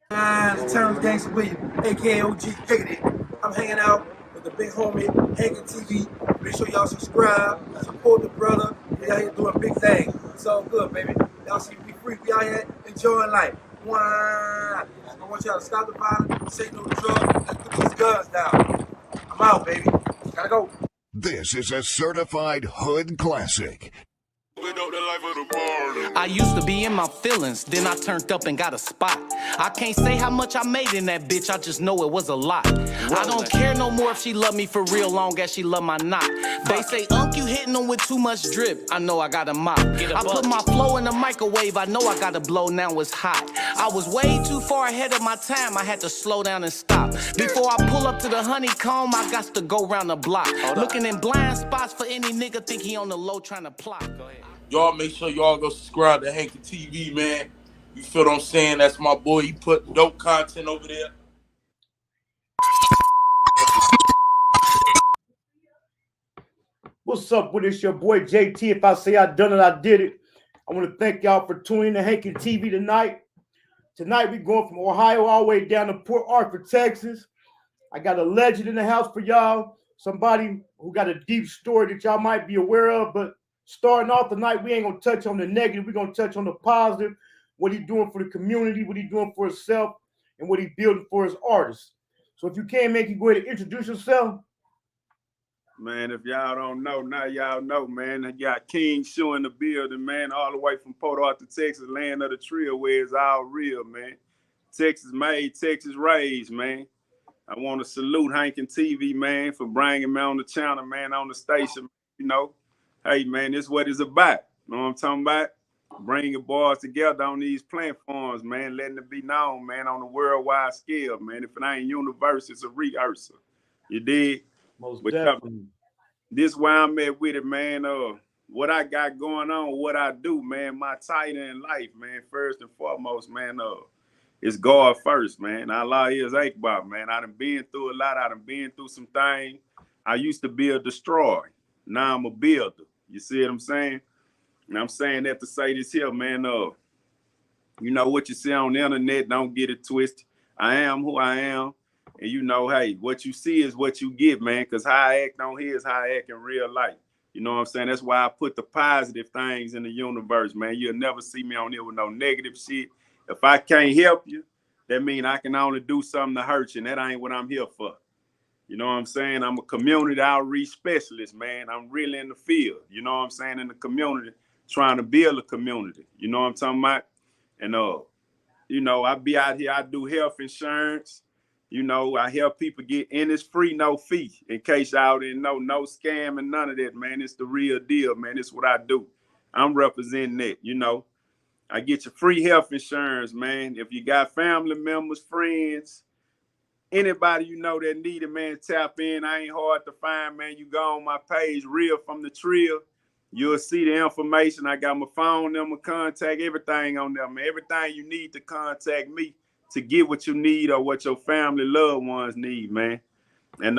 It's Terrence Gangsta William, aka OG Diggity. I'm hanging out with the big homie, Hankin TV. Make sure y'all subscribe, support the brother. We out here doing big things. It's all good, baby. Y'all see we free. We out here enjoying life. Wah. I want y'all to stop the violence, say no to drugs, and put these guns down. I'm out, baby. Gotta go. This is a certified hood classic. I used to be in my feelings, then I turned up and got a spot. I can't say how much I made in that bitch, I just know it was a lot. I don't care no more if she love me for real, long as she love my knot. They say, you hitting them with too much drip. I know I got a mop. I put my flow in the microwave, I know I gotta blow, now it's hot. I was way too far ahead of my time, I had to slow down and stop. Before I pull up to the honeycomb, I got to go round the block. Looking in blind spots for any nigga think he on the low trying to plot. Go ahead. Y'all make sure y'all go subscribe to Hankin TV, man. You feel what I'm saying? That's my boy. He put dope content over there. What's up with this? Your boy JT. If I say I done it, I did it. I want to thank y'all for tuning in to Hankin TV tonight. Tonight we're going from Ohio all the way down to Port Arthur, Texas. I got a legend in the house for y'all. Somebody who got a deep story that y'all might be aware of, but starting off tonight, we ain't going to touch on the negative. We're going to touch on the positive, what he's doing for the community, what he's doing for himself, and what he's building for his artists. So if you can, man, you go ahead and introduce yourself. Man, if y'all don't know, now y'all know, man. I got King Shoo in the building, man, all the way from Port Arthur, Texas, land of the Trill, where it's all real, man. Texas made, Texas raised, man. I want to salute Hankin TV, man, for bringing me on the channel, man, on the station, you know. Hey, man, this is what it's about. You know what I'm talking about? Bringing boys together on these platforms, man, letting it be known, man, on a worldwide scale, man. If it ain't universe, it's a rehearsal. You dig? Most but definitely. This where I'm at with it, man. What I got going on, what I do, man, my title in life, man, first and foremost, man, it's God first, man. Allah is Akbar, man. I done been through a lot. I done been through some things. I used to be a destroyer. Now I'm a builder. You see what I'm saying? And I'm saying that to say this here, man. You know what you see on the internet, don't get it twisted. I am who I am. And you know, hey, what you see is what you get, man. Because how I act on here is how I act in real life. You know what I'm saying? That's why I put the positive things in the universe, man. You'll never see me on here with no negative shit. If I can't help you, that means I can only do something to hurt you. And that ain't what I'm here for. You know what I'm saying? I'm a community outreach specialist, man. I'm really in the field. You know what I'm saying? In the community, trying to build a community. You know what I'm talking about? And, you know, I be out here, I do health insurance. You know, I help people get in. It's free, no fee. In case y'all didn't know, no scam and none of that, man. It's the real deal, man. It's what I do. I'm representing that, you know. I get you free health insurance, man. If you got family members, friends, anybody you know that need it, man, tap in. I ain't hard to find, man. You go on my page, Real from the Trill. You'll see the information. I got my phone number, contact, everything on there, man. Everything you need to contact me to get what you need or what your family, loved ones need, man. And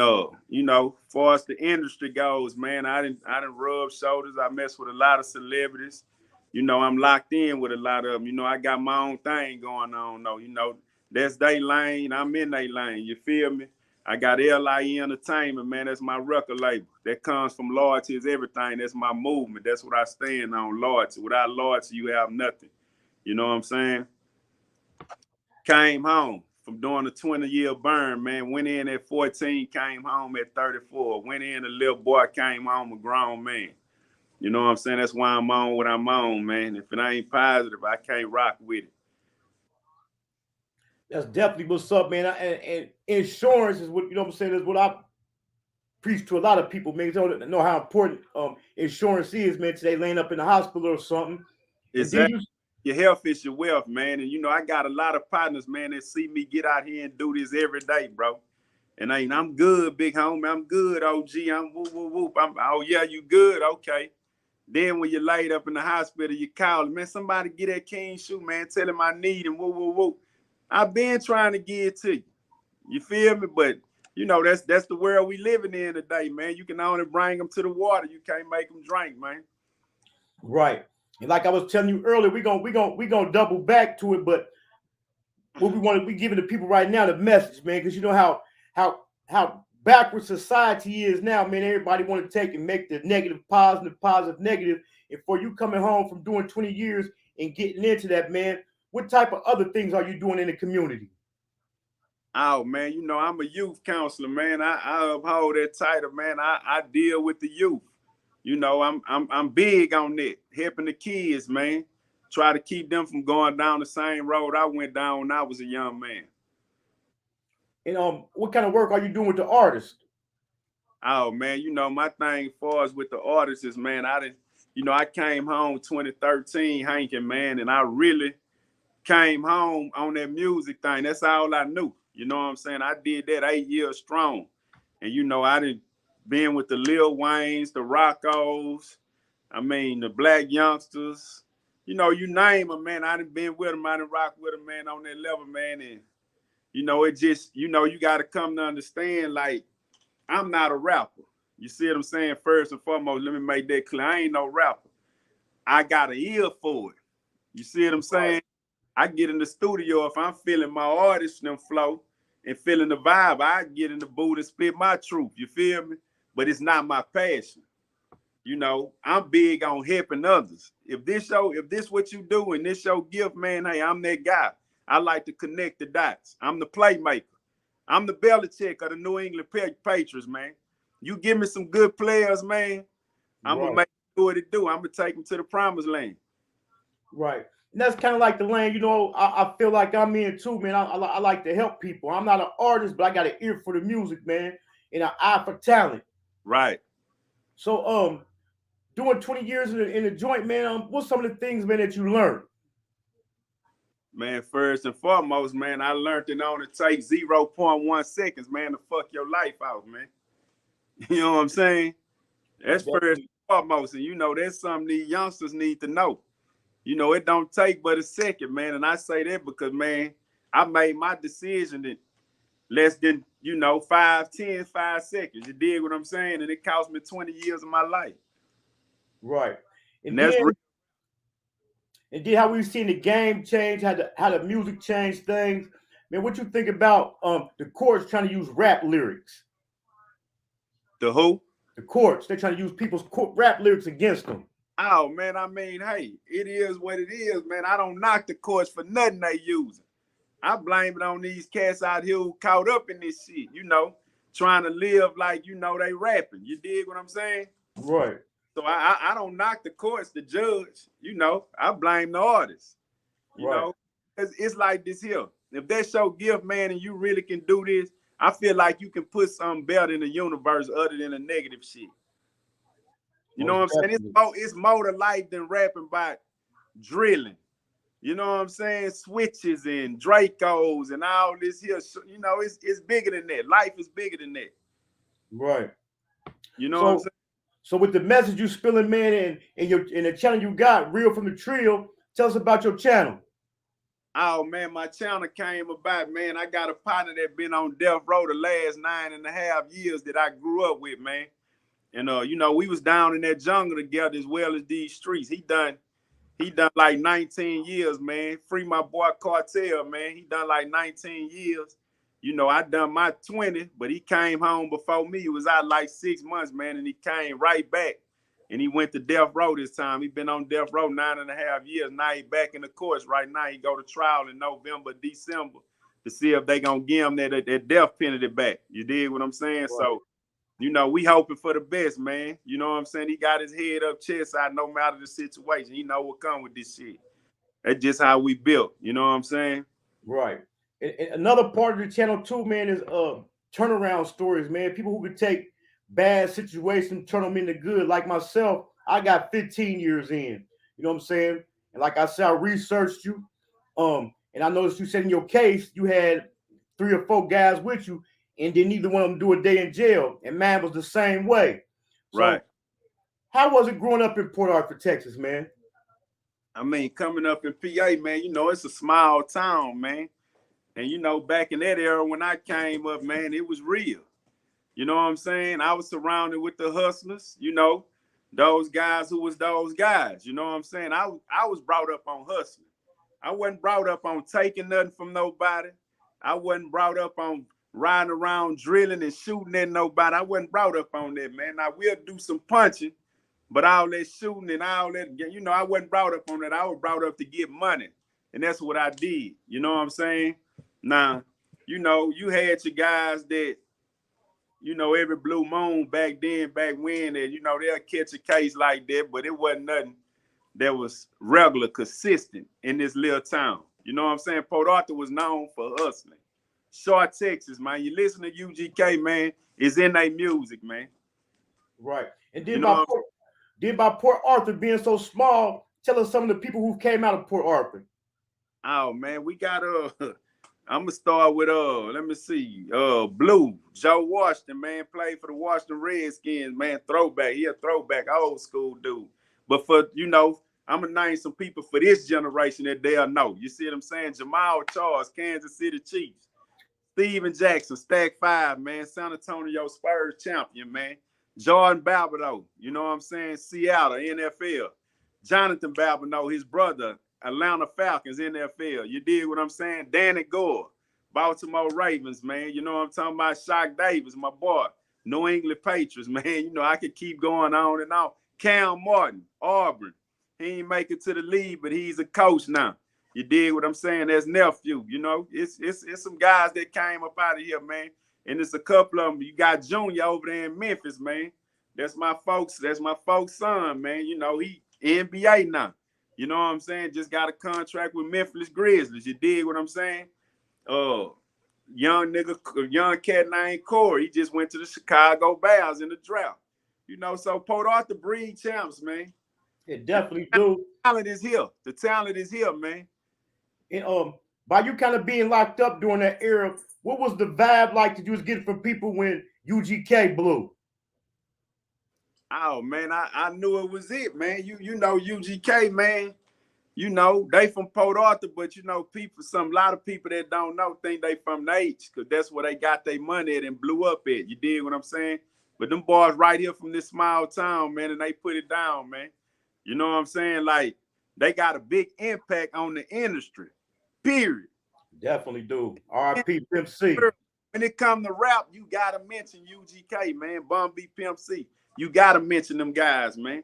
you know, far as the industry goes, man, I didn't rub shoulders. I mess with a lot of celebrities. You know, I'm locked in with a lot of them. You know, I got my own thing going on, though. You know, that's their lane. I'm in their lane. You feel me? I got LIE Entertainment, man. That's my record label. That comes from loyalty is everything. That's my movement. That's what I stand on, loyalty. Without loyalty, you have nothing. You know what I'm saying? Came home from doing a 20-year burn, man. Went in at 14, came home at 34. Went in a little boy, came home a grown man. You know what I'm saying? That's why I'm on what I'm on, man. If it ain't positive, I can't rock with it. That's definitely what's up, man. And insurance is what, you know what I'm saying, is what I preach to a lot of people, man. They don't know how important insurance is, man, today laying up in the hospital or something. Exactly. Your health is your wealth, man. And, you know, I got a lot of partners, man, that see me get out here and do this every day, bro. And I'm good, big homie. I'm good, OG. I'm whoop, whoop, whoop. Oh, yeah, you good? Okay. Then when you're laid up in the hospital, you call, man, somebody get that King Shoo, man. Tell him I need him. Whoop, whoop, whoop. I've been trying to get it to you. You feel me? But, you know, that's the world we living in today, man. You can only bring them to the water. You can't make them drink, man. Right. And like I was telling you earlier, we gonna double back to it, but what we giving the people right now, the message, man, because you know how backward society is now, man. Everybody want to take and make the negative positive, positive negative. And for you coming home from doing 20 years and getting into that, man, what type of other things are you doing in the community? Oh man, you know, I'm a youth counselor, man. I uphold that title, man. I deal with the youth. You know, I'm big on that, helping the kids, man. Try to keep them from going down the same road I went down when I was a young man. And what kind of work are you doing with the artists? Oh man, you know, my thing as far as with the artists is, man, I came home 2013, Hankin, man, and I really came home on that music thing. That's all I knew. You know what I'm saying? I did that 8 years strong. And you know, I done been with the Lil Waynes, the Roccos, I mean, the Black Youngsters. You know, you name them, man. I done been with them. I done rock with them, man, on that level, man. And, you know, it just, you know, you got to come to understand, like, I'm not a rapper. You see what I'm saying? First and foremost, let me make that clear. I ain't no rapper. I got an ear for it. You see what I'm saying? I get in the studio if I'm feeling my artist and flow and feeling the vibe. I get in the booth and spit my truth. You feel me? But it's not my passion. You know, I'm big on helping others. If this what you do and this your gift, man, hey, I'm that guy. I like to connect the dots. I'm the playmaker. I'm the Belichick of the New England Patriots, man. You give me some good players, man, I'm going to make do what it do. I'm going to take them to the promised land. Right. And that's kind of like the lane, you know, I feel like I'm in too, man. I like to help people. I'm not an artist, but I got an ear for the music, man, and an eye for talent. Right. So, doing 20 years in the joint, man, what's some of the things, man, that you learned? Man, first and foremost, man, I learned it on to take 0.1 seconds, man, to fuck your life out, man. You know what I'm saying? That's first and foremost. And, you know, that's something these youngsters need to know. You know, it don't take but a second, man. And I say that because, man, I made my decision in less than, 5 seconds. You dig what I'm saying? And it cost me 20 years of my life. Right. And that's real. And then how we've seen the game change, how the music changed things. Man, what you think about the courts trying to use rap lyrics? The who? The courts. They're trying to use people's rap lyrics against them. Oh, man, I mean, hey, it is what it is, man. I don't knock the courts for nothing they using. I blame it on these cats out here who caught up in this shit, trying to live like, they rapping. You dig what I'm saying? Right. So I don't knock the courts, the judge, I blame the artist. You know, it's like this here. If that's your gift, man, and you really can do this, I feel like you can put something better in the universe other than the negative shit. You know what I'm saying? It's more to life than rapping about drilling. You know what I'm saying? Switches and Dracos and all this here. It's bigger than that. Life is bigger than that. Right. You know what I'm saying? So with the message you spilling, man, and the channel you got, Real from the Trill, tell us about your channel. Oh man, my channel came about, man. I got a partner that been on death row the last 9.5 years that I grew up with, man. And we was down in that jungle together as well as these streets. He done like 19 years, man. Free my boy Cartel, man. He done like 19 years. I done my 20, but he came home before me. He was out like 6 months, man, and he came right back. And he went to death row this time. He been on death row 9.5 years. Now he back in the courts right now. He go to trial in November, December to see if they gonna give him that death penalty back. You dig what I'm saying? Right. So, we hoping for the best, man. You know what I'm saying? He got his head up, chest out, no matter the situation. He know what come with this shit. That's just how we built. You know what I'm saying? Right. And another part of the channel too, man, is turnaround stories, man. People who could take bad situations, turn them into good. Like myself, I got 15 years in. You know what I'm saying? And like I said, I researched you. And I noticed you said in your case you had 3 or 4 guys with you, and then neither one of them do a day in jail. And man was the same way. So, right. How was it growing up in Port Arthur, Texas, man? I mean, coming up in PA, man, it's a small town, man. And, back in that era when I came up, man, it was real. You know what I'm saying? I was surrounded with the hustlers, those guys who was those guys. You know what I'm saying? I was brought up on hustling. I wasn't brought up on taking nothing from nobody. I wasn't brought up on riding around drilling and shooting at nobody. I wasn't brought up on that, man. Now we'll do some punching, but all that shooting and all that, you know, I wasn't brought up on that. I was brought up to get money, and that's what I did. You know what I'm saying? Now, you know, you had your guys that, you know, every blue moon back then, back when, that, you know, they'll catch a case like that, but it wasn't nothing that was regular, consistent in this little town. You know what I'm saying? Port Arthur was known for hustling. Short Texas, man. You listen to UGK, man, it's in their music, man. Right. And then, You know by Port Arthur being so small, tell us some of the people who came out of Port Arthur. Oh, man, we got I'm gonna start with let me see, Blue Joe Washington, man, played for the Washington Redskins, man, throwback. He a throwback, old school dude. But for, you know, I'm gonna name some people for this generation that they'll know. You see what I'm saying? Jamal Charles, Kansas City Chiefs. Steven Jackson, Stack 5, man, San Antonio Spurs champion, man. Jordan Barbados, you know what I'm saying? Seattle, NFL. Jonathan Barbados, his brother, Atlanta Falcons, NFL. You dig what I'm saying? Danny Gore, Baltimore Ravens, man. You know what I'm talking about? Shock Davis, my boy. New England Patriots, man. You know, I could keep going on and on. Cam Martin, Auburn. He ain't make it to the league, but he's a coach now. You dig what I'm saying? That's nephew. You know, it's some guys that came up out of here, man. And it's a couple of them. You got Junior over there in Memphis, man. That's my folks' son, man. You know, he NBA now. You know what I'm saying? Just got a contract with Memphis Grizzlies. You dig what I'm saying? Young cat named Corey. He just went to the Chicago Bears in the draft. You know, so Port Arthur breed champs, man. It definitely do. The talent is here. The talent is here, man. And by you kind of being locked up during that era, what was the vibe like that you was getting from people when UGK blew? Oh man, I knew it was it, man. You know UGK, man. You know they from Port Arthur, but you know a lot of people that don't know think they from the H, because that's where they got their money at and blew up at. You dig what I'm saying? But them boys right here from this small town, man, and they put it down, man. You know what I'm saying? Like, they got a big impact on the industry. Period. Definitely do. R.I.P. Pimp C. When it come to rap, you gotta mention UGK, man. Bum B Pimp C. You gotta mention them guys, man.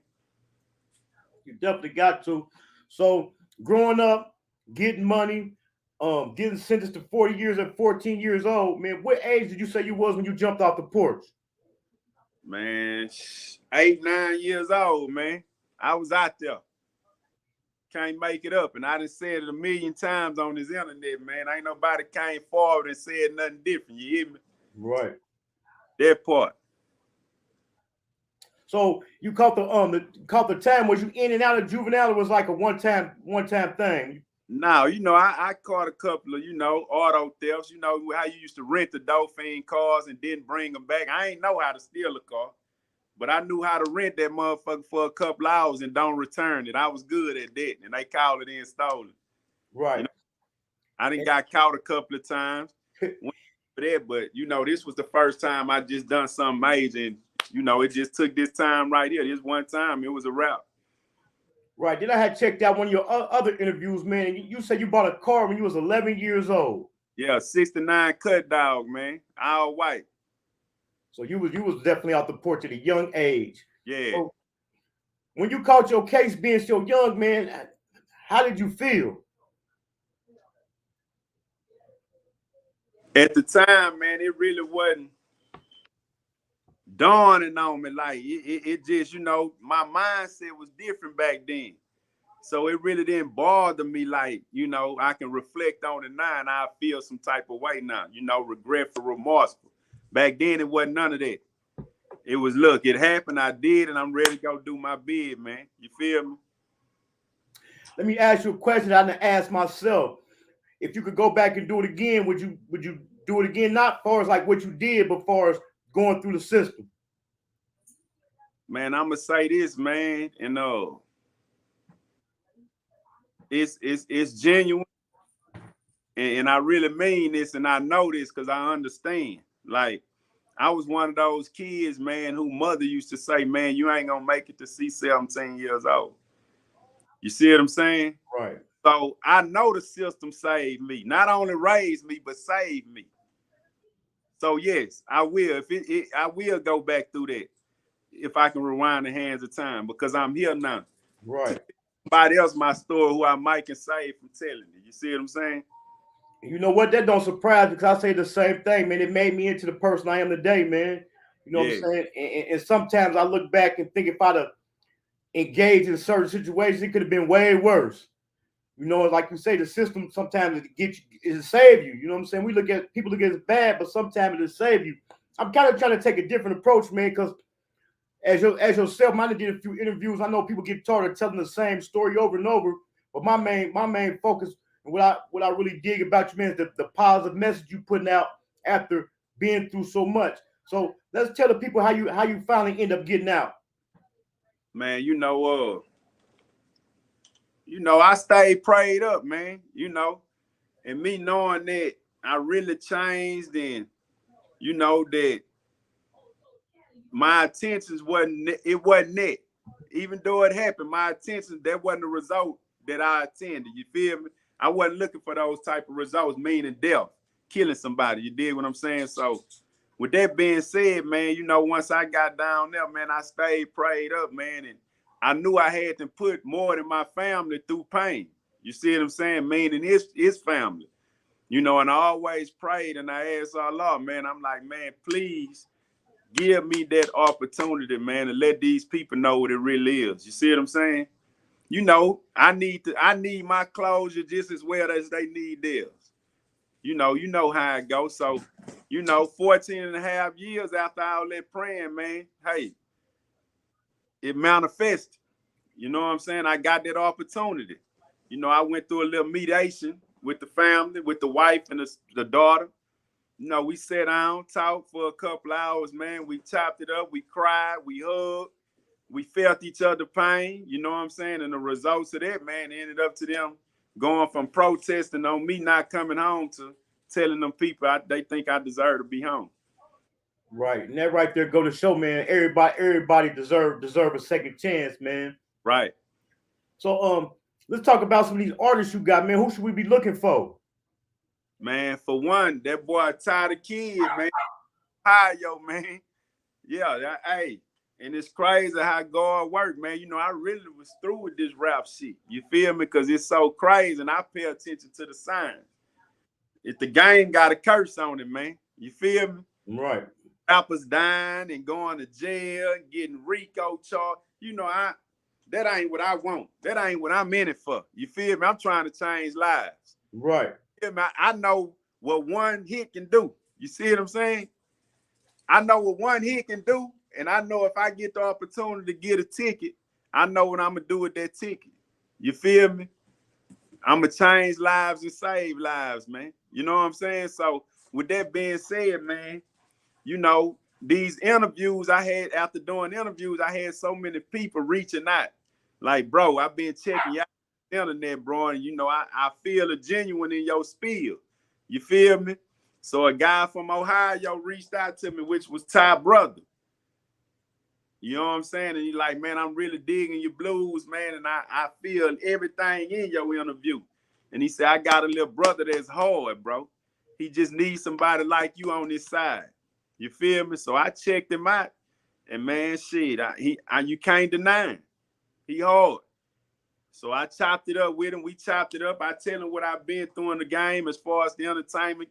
You definitely got to. So growing up, getting money, getting sentenced to 40 years at 14 years old, man, what age did you say you was when you jumped off the porch? Man, 8, 9 years old, man. I was out there. Can't make it up. And I done said it a million times on this internet, man. Ain't nobody came forward and said nothing different. You hear me? Right. That part. So you caught the time, was you in and out of juvenile? It was like a one-time thing. No, you know, I caught a couple of, you know, auto thefts. You know how you used to rent the Dolphin cars and didn't bring them back. I ain't know how to steal a car, but I knew how to rent that motherfucker for a couple hours and don't return it. I was good at that, and they called it in stolen. Right. You know, I done got caught a couple of times for that, but you know, this was the first time I just done something major, and you know, it just took this time right here. This one time, it was a wrap. Right. Then I had checked out one of your other interviews, man. And you said you bought a car when you was 11 years old. Yeah, 69 Cut Dog, man, all white. So you was definitely out the porch at a young age. Yeah. So when you caught your case being so young, man, how did you feel? At the time, man, it really wasn't dawning on me. Like, it just, you know, my mindset was different back then. So it really didn't bother me like, you know, I can reflect on it now and I feel some type of way now, you know, regretful, remorseful. Back then, it wasn't none of that. It was, look, it happened, I did, and I'm ready to go do my bid, man. You feel me? Let me ask you a question I didn't ask myself. If you could go back and do it again, would you do it again? Not as far as like what you did, but as far as going through the system. Man, I'm gonna say this, man, and it's genuine, and I really mean this, and I know this because I understand. Like, I was one of those kids, man, who mother used to say, man, you ain't gonna make it to see 17 years old. You see what I'm saying? Right. So I know the system saved me. Not only raised me, but saved me. So yes, I will. I will go back through that if I can rewind the hands of time, because I'm here now. Right. Somebody else my story who I might can save from telling it. You see what I'm saying? You know what? That don't surprise me because I say the same thing, man. It made me into the person I am today, man. You know what I'm saying? And sometimes I look back and think if I'd have engaged in certain situations, it could have been way worse. You know, like you say, the system sometimes it get you, it save you. You know what I'm saying? People look at it as bad, but sometimes it'll save you. I'm kind of trying to take a different approach, man, because as yourself, I did a few interviews. I know people get tired of telling the same story over and over, but my main focus and what I really dig about you, man, is the positive message you putting out after being through so much. So let's tell the people how you finally end up getting out. Man, I stayed prayed up, man. And me knowing that I really changed, and that my intentions wasn't that. Even though it happened, my intentions, that wasn't the result that I intended. You feel me? I wasn't looking for those type of results, meaning death, killing somebody. You dig what I'm saying? So with that being said, man, once I got down there, man, I stayed prayed up, man, and I knew I had to put more than my family through pain. You see what I'm saying? Meaning his family. And I always prayed and I asked Allah, man, I'm like, man, please give me that opportunity, man, to let these people know what it really is. You see what I'm saying? I need my closure just as well as they need theirs. You know how it goes. So, 14 and a half years after all that praying, man, hey, it manifested. You know what I'm saying? I got that opportunity. I went through a little mediation with the family, with the wife and the daughter. We sat down, talked for a couple hours, man. We chopped it up. We cried. We hugged. We felt each other pain. You know what I'm saying? And the results of that, man, ended up to them going from protesting on me not coming home to telling them people they think I deserve to be home. Right. And that right there go to show, man, everybody deserve a second chance, man. Right. So let's talk about some of these artists you got, man. Who should we be looking for? Man, for one, that boy Ty the Kid, man. Hi, yo, man. Yeah, hey. And it's crazy how God work, man. I really was through with this rap shit. You feel me? Because it's so crazy, and I pay attention to the signs. If the game got a curse on it, man. You feel me? Right. Rappers dying and going to jail and getting RICO charged. That ain't what I want. That ain't what I'm in it for. You feel me? I'm trying to change lives. Right. You feel me? I know what one hit can do. You see what I'm saying? I know what one hit can do, and I know if I get the opportunity to get a ticket, I know what I'm going to do with that ticket. You feel me? I'm going to change lives and save lives, man. You know what I'm saying? So with that being said, man, these interviews I had, after doing interviews, I had so many people reaching out. Like, bro, I've been checking y'all on the internet, bro, and I feel a genuine in your spiel. You feel me? So a guy from Ohio reached out to me, which was Ty Brother. You know what I'm saying? And he's like, man, I'm really digging your blues, man, and I feel everything in your interview. And he said, I got a little brother that's hard, bro. He just needs somebody like you on his side. You feel me? So I checked him out, and man, shit, you can't deny him. He hard. So I chopped it up with him. We chopped it up. I tell him what I've been through in the game as far as the entertainment.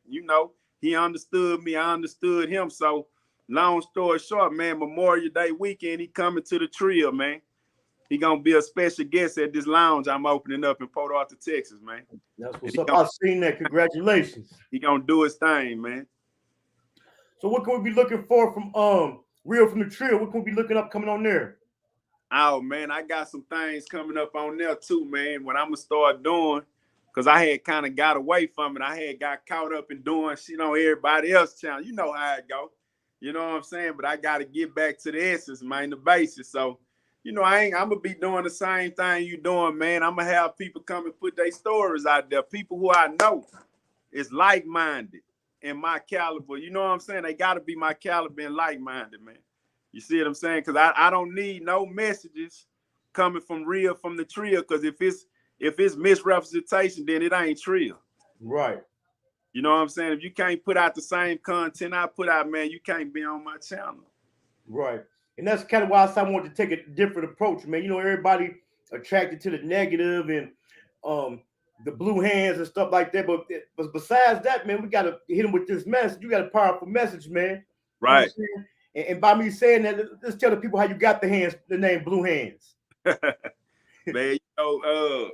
He understood me. I understood him. So long story short, man, Memorial Day weekend, he coming to the Trill, man. He gonna be a special guest at this lounge I'm opening up in Port Arthur, Texas, man. That's what's up. I've seen that. Congratulations. He gonna do his thing, man. So what can we be looking for from Real from the Trill? What can we be looking up coming on there? Oh man, I got some things coming up on there too, man. What I'm gonna start doing, because I had kind of got away from it. I had got caught up in doing shit on everybody else's channel. You know how it go. You know what I'm saying? But I gotta get back to the essence, man, the basics. So, I'm gonna be doing the same thing you doing, man. I'm gonna have people come and put their stories out there. People who I know is like-minded in my caliber. You know what I'm saying? They gotta be my caliber and like-minded, man. You see what I'm saying? Because I don't need no messages coming from the Trill. Because if if it's misrepresentation, then it ain't Trill. Right. You know what I'm saying? If you can't put out the same content I put out, man, you can't be on my channel. Right. And that's kind of why I wanted to take a different approach, man. You know, everybody attracted to the negative and the blue hands and stuff like that. But besides that, man, we got to hit them with this message. You got a powerful message, man. Right. You know, and by me saying that, let's tell the people how you got the name Blue Hands. Man, you know,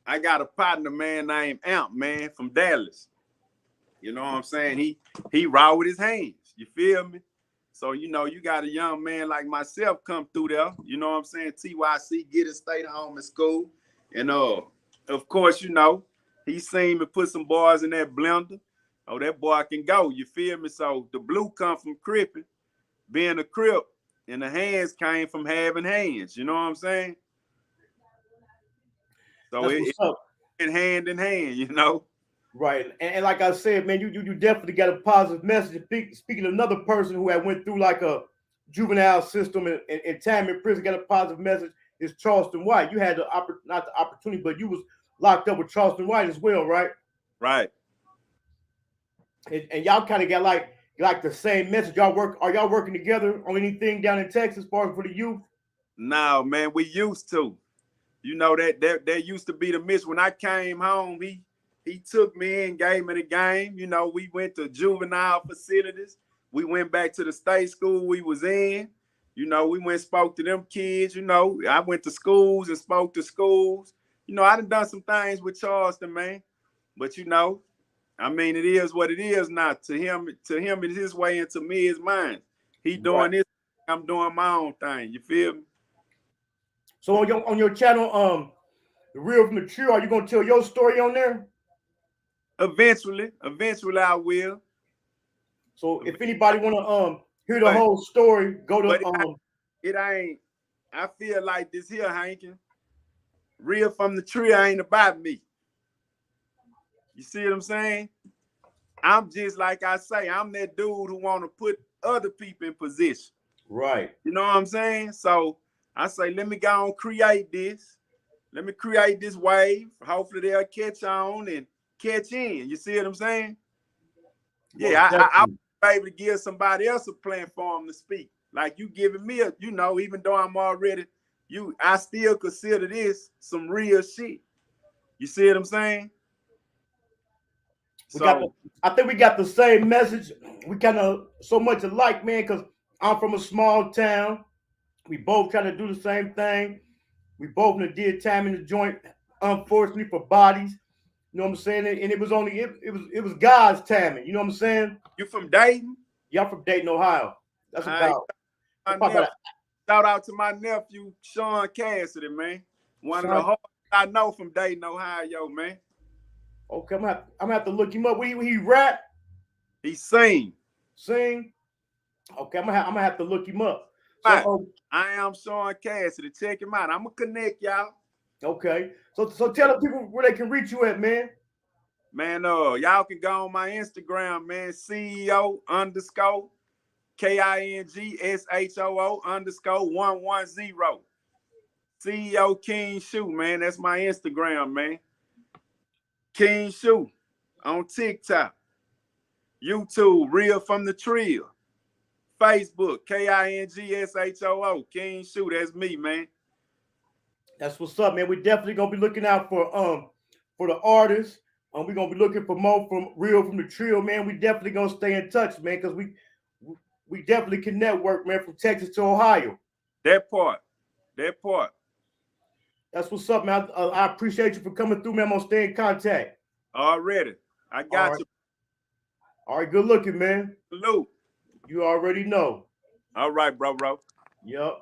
I got a partner, man, named Amp, man, from Dallas. You know what I'm saying? He raw with his hands. You feel me? So, you know, you got a young man like myself come through there. You know what I'm saying? TYC, get his state home in school. And of course, you know, he seen me put some bars in that blender. Oh, that boy can go. You feel me? So the blue come from cripping, being a crip, and the hands came from having hands. You know what I'm saying? So it went hand in hand, you know? Right. And like I said, man, you definitely got a positive message. Speaking of another person who had went through like a juvenile system and time in prison, got a positive message, is Charleston White. You had not the opportunity, but you was locked up with Charleston White as well, right? Right. And y'all kind of got like the same message. Are y'all working together on anything down in Texas as far as for the youth? No, man, we used to. You know, that used to be the miss. When I came home, he took me in, gave me the game. You know, we went to juvenile facilities. We went back to the state school we was in. You know, we went and spoke to them kids. You know, I went to schools and spoke to schools. You know, I done some things with Charleston, man. But, you know, I mean, it is what it is now. To him, it's his way, and to me, it's mine. He doing this, I'm doing my own thing. You feel me? So on your channel, The Real from the Trill, are you gonna tell your story on there? Eventually I will. So if anybody wanna hear the whole story, go to it ain't. I feel like this here, Hankin. Real from the Trill ain't about me. You see what I'm saying? I'm just like I say, I'm that dude who want to put other people in position. Right. You know what I'm saying? So I say, let me go and create this. Let me create this wave. Hopefully they'll catch on and catch in. You see what I'm saying? Yeah, I was able to give somebody else a platform to speak. Like you giving me a, you know, even though I'm already, I still consider this some real shit. You see what I'm saying? I think we got the same message. We kind of so much alike, man, because I'm from a small town. We both kind of do the same thing. We both did time in the joint, unfortunately, for bodies. You know what I'm saying? And it was only it was God's timing. You know what I'm saying? You from Dayton? Yeah, I'm from Dayton, Ohio. That's about shout out to my nephew, Sean Cassidy, man. One of the hardest I know from Dayton, Ohio, man. Okay, I'm gonna have to look him up. He rap? He sing. Sing? Okay, I'm gonna have to look him up. So I am Sean Cassidy. Check him out. I'm gonna connect y'all. Okay. So tell the people where they can reach you at, man. Man, y'all can go on my Instagram, man. CEO _ KINGSHOO _ 110. CEO King Shoo, man. That's my Instagram, man. King Shoo on TikTok, YouTube, Real from the Trill, Facebook, KINGSHOO, King Shoo. That's me, man. That's what's up, man. We definitely gonna be looking out for the artists. We're gonna be looking for more from Real from the Trill, man. We definitely gonna stay in touch, man, because we definitely can network, man, from Texas to Ohio. That part. That's what's up, man. I appreciate you for coming through, man. I'm gonna stay in contact. Already. I got you. All right, good looking, man. Salute. You already know. All right, bro. Yep.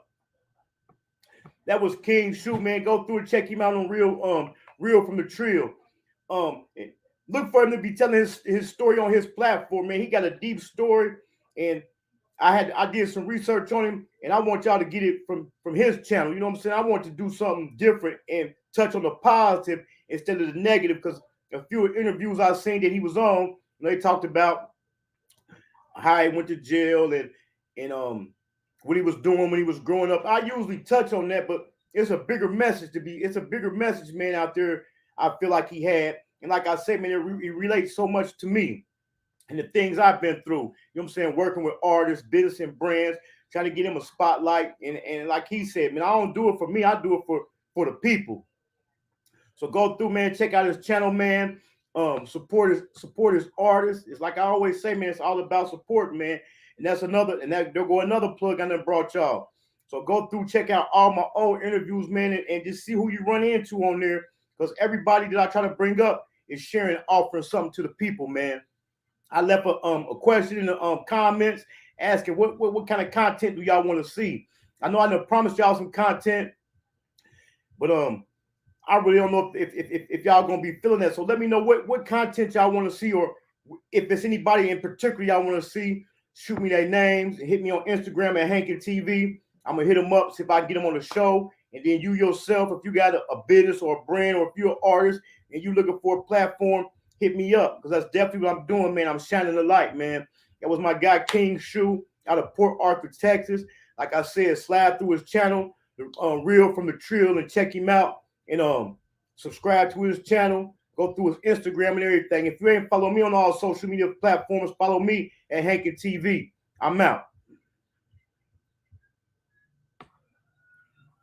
That was King Shoo, man. Go through and check him out on Real from the Trill. Look for him to be telling his story on his platform, man. He got a deep story, and I did some research on him, and I want y'all to get it from his channel. You know what I'm saying? I want to do something different and touch on the positive instead of the negative, because a few interviews I've seen that he was on, they talked about how he went to jail and what he was doing when he was growing up. I usually touch on that, but it's a bigger message it's a bigger message, man, out there. I feel like he had, and like I said, man, it relates so much to me and the things I've been through. You know what I'm saying? Working with artists, business, and brands, trying to get him a spotlight. And like he said, man, I don't do it for me. I do it for the people. So go through, man. Check out his channel, man. Support his artists. It's like I always say, man. It's all about support, man. And that's another. And that there go another plug I done brought y'all. So go through, check out all my old interviews, man, and just see who you run into on there. Because everybody that I try to bring up is sharing, offering something to the people, man. I left a question in the comments asking what kind of content do y'all want to see. I know I done promised y'all some content, but I really don't know if y'all gonna be feeling that. So let me know what content y'all want to see, or if there's anybody in particular y'all want to see. Shoot me their names and hit me on Instagram at Hankin TV. I'm gonna hit them up, see if I can get them on the show. And then you yourself, if you got a business or a brand, or if you're an artist and you looking for a platform, hit me up, because that's definitely what I'm doing, man. I'm shining the light, man. That was my guy King Shoo out of Port Arthur, Texas. Like I said, slide through his channel, Real from the Trill, and check him out. And subscribe to his channel. Go through his Instagram and everything. If you ain't follow me on all social media platforms, follow me at Hankin TV. I'm out.